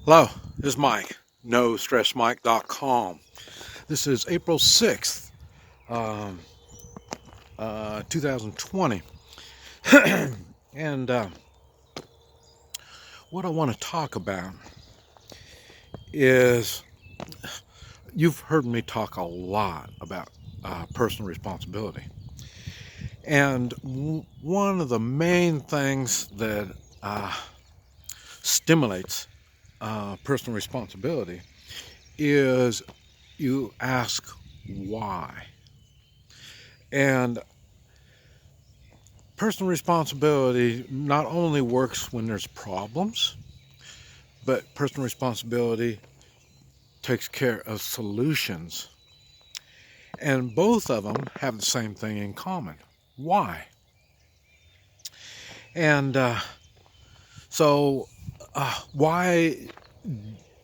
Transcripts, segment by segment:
Hello, this is Mike, NoStressMike.com. This is April 6th, um, 2020. and what I want to talk about is you've heard me talk a lot about personal responsibility. And one of the main things that stimulates personal responsibility is you ask why. And personal responsibility not only works when there's problems, but personal responsibility takes care of solutions. And both of them have the same thing in common. Why? And why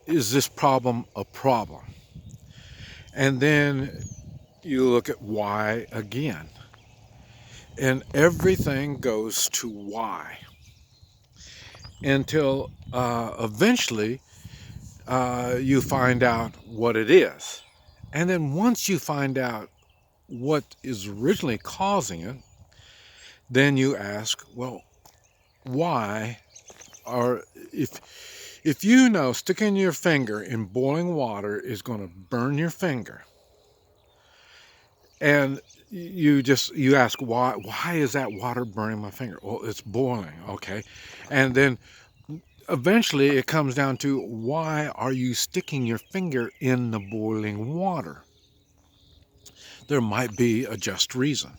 is this problem a problem? And then you look at why again. And everything goes to why until eventually you find out what it is. And then once you find out what is originally causing it, then you ask, well, why? Or if you know sticking your finger in boiling water is going to burn your finger, and you ask why is that water burning my finger? Well, it's boiling, okay. And then eventually it comes down to, why are you sticking your finger in the boiling water? There might be a just reason.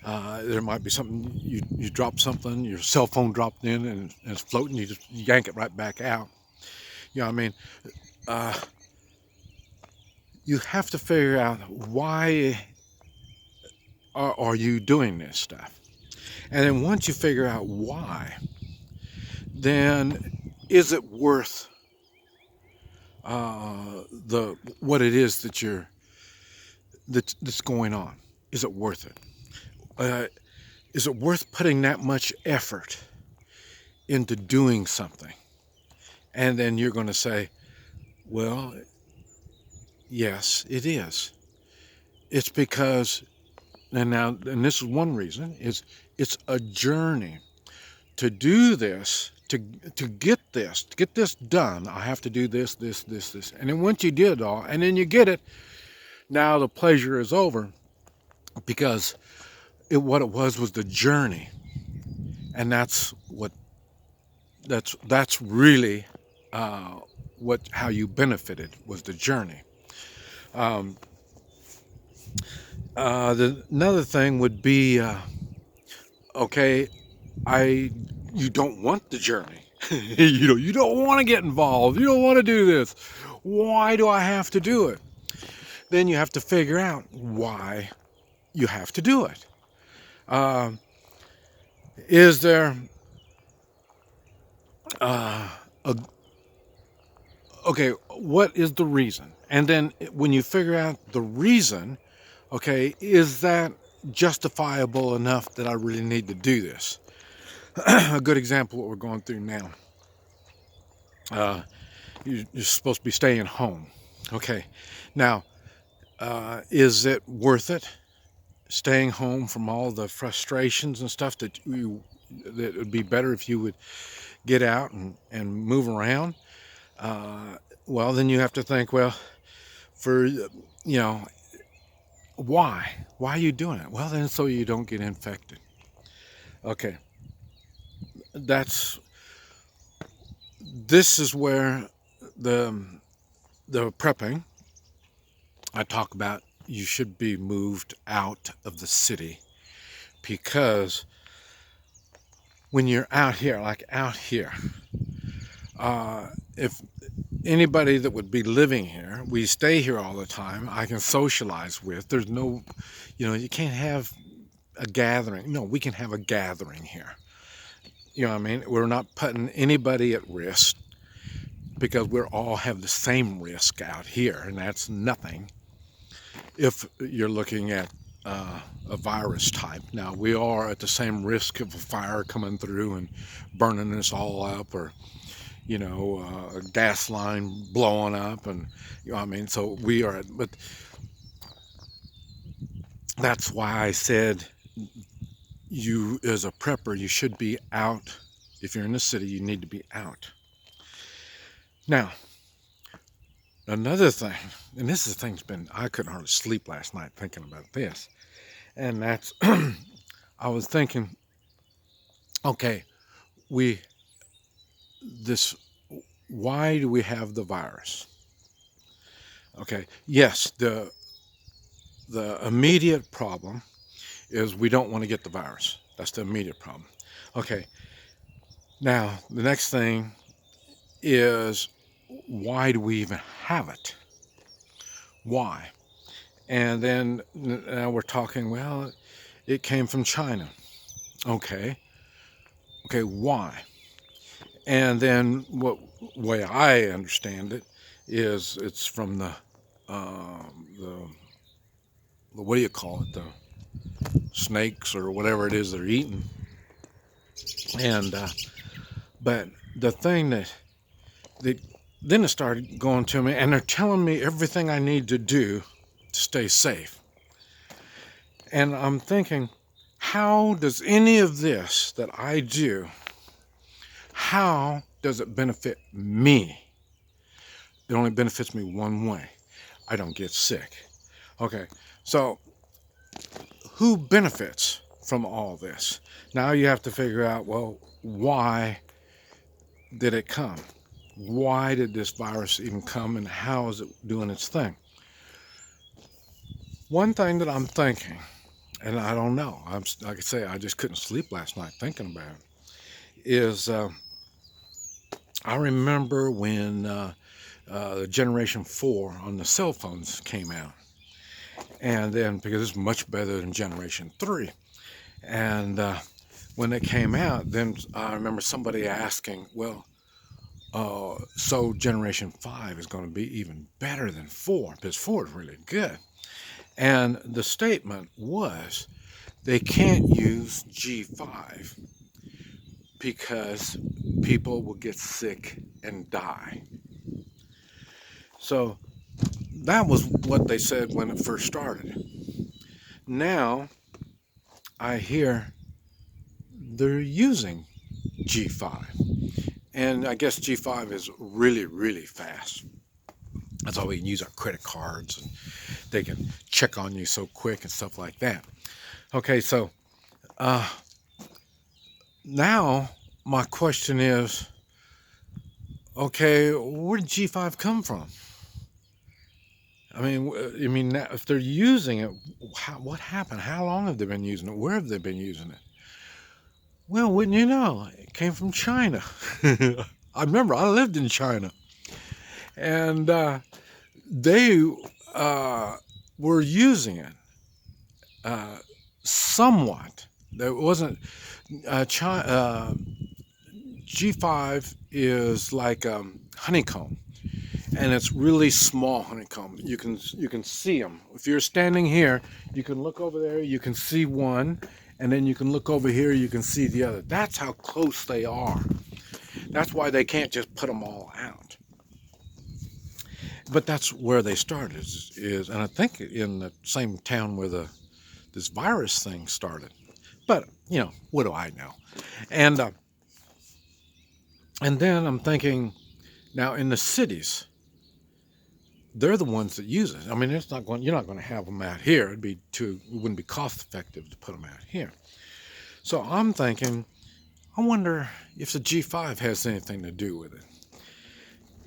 There might be something, you drop something, your cell phone dropped in and it's floating, you just yank it right back out. You know what I mean? Uh, you have to figure out, why are you doing this stuff? And then once you figure out why, then is it worth the what it is that's going on? Is it worth it? Is it worth putting that much effort into doing something? And then you're going to say, well, yes, it is. It's because, and this is one reason, is it's a journey. To do this, to get this done, I have to do this. And then once you did it all, and then you get it, now the pleasure is over, because what it was the journey. And that's really how you benefited, was the journey. Another thing would be, okay, you don't want the journey. You don't want to get involved. You don't want to do this. Why do I have to do it? Then you have to figure out why you have to do it. Is there okay, what is the reason? And then when you figure out the reason, okay, is that justifiable enough that I really need to do this? A good example of what we're going through now. You're supposed to be staying home. Okay, now, is it worth it, staying home from all the frustrations and stuff that it would be better if you would get out and move around? Well, then you have to think, well, why are you doing it? Well, then so you don't get infected. Okay, this is where the prepping I talk about, you should be moved out of the city, because when you're out here, if anybody that would be living here, we stay here all the time, I can socialize with. There's no, you can't have a gathering. No, we can have a gathering here. You know what I mean? We're not putting anybody at risk, because we all have the same risk out here, and that's nothing if you're looking at a virus type. Now, we are at the same risk of a fire coming through and burning us all up, or a gas line blowing up, and I mean, so we are. But that's why I said you, as a prepper, you should be out. If you're in the city, you need to be out. Now, another thing, and this is the thing's been, I couldn't hardly sleep last night thinking about this, and that's, I was thinking, okay, we, this, why do we have the virus? Okay, yes, the immediate problem is we don't want to get the virus. That's the immediate problem. Okay, now the next thing is, why do we even have it? Why? And then now we're talking, well, it came from China. Okay, why? And then what way I understand it is it's from the what do you call it, the snakes or whatever it is they're eating. And but the thing that then it started going to me, and they're telling me everything I need to do to stay safe. And I'm thinking, how does any of this that I do, how does it benefit me? It only benefits me one way. I don't get sick. Okay, so who benefits from all this? Now you have to figure out, well, why did it come? Why did this virus even come, and how is it doing its thing? One thing that I'm thinking, and I don't know, like I say, I just couldn't sleep last night thinking about it, is I remember when the Generation 4 on the cell phones came out. And then, because it's much better than Generation 3. And when they came out, then I remember somebody asking, well, so Generation 5 is going to be even better than 4, because 4 is really good. And the statement was, they can't use G5 because people will get sick and die. So that was what they said when it first started. Now I hear they're using G5. And I guess G5 is really, really fast. That's why we can use our credit cards, and they can check on you so quick and stuff like that. Okay, so now my question is, okay, where did G5 come from? I mean, if they're using it, what happened? How long have they been using it? Where have they been using it? Well, wouldn't you know, it came from China. I remember I lived in China, and they were using it somewhat. There wasn't G5 is like honeycomb, and it's really small honeycomb. You can see them. If you're standing here, you can look over there, you can see one, and then you can look over here, you can see the other. That's how close they are. That's why they can't just put them all out. But that's where they started, is and I think in the same town where this virus thing started. But what do I know? And then I'm thinking, now in the cities, they're the ones that use it. I mean, you're not going to have them out here. It wouldn't be cost effective to put them out here. So I'm thinking, I wonder if the G5 has anything to do with it.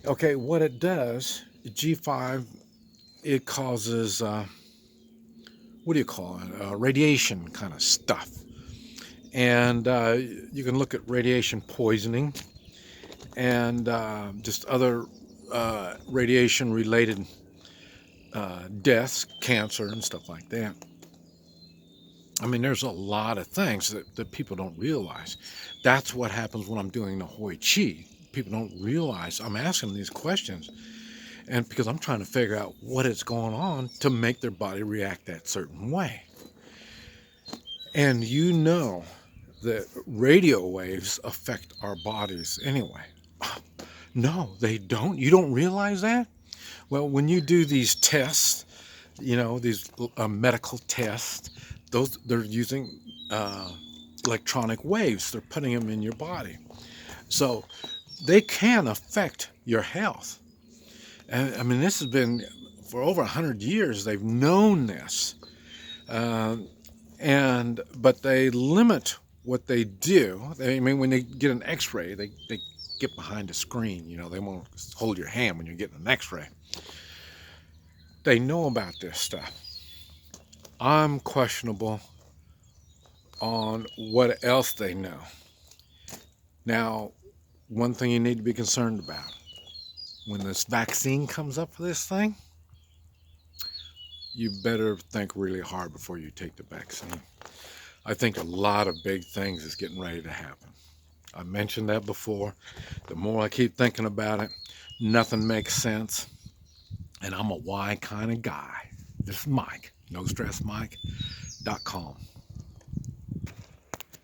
Okay, what it does, G5, it causes, what do you call it, radiation kind of stuff. And you can look at radiation poisoning and just other radiation-related deaths, cancer, and stuff like that. I mean, there's a lot of things that people don't realize. That's what happens when I'm doing the Hoi Chi. People don't realize I'm asking these questions, and because I'm trying to figure out what is going on to make their body react that certain way. And that radio waves affect our bodies anyway. No, they don't. You don't realize that? Well, when you do these tests, these medical tests, those they're using uh, electronic waves. They're putting them in your body, so they can affect your health. And I mean, this has been for over 100 years. They've known this, uh, and but they limit what they do. I mean, when they get an X-ray, they get behind a screen. They won't hold your hand when you're getting an X-ray. They know about this stuff. I'm questionable on what else they know. Now, one thing you need to be concerned about when this vaccine comes up for this thing, you better think really hard before you take the vaccine. I think a lot of big things is getting ready to happen. I mentioned that before. The more I keep thinking about it, nothing makes sense. And I'm a why kind of guy. This is Mike, NoStressMike.com.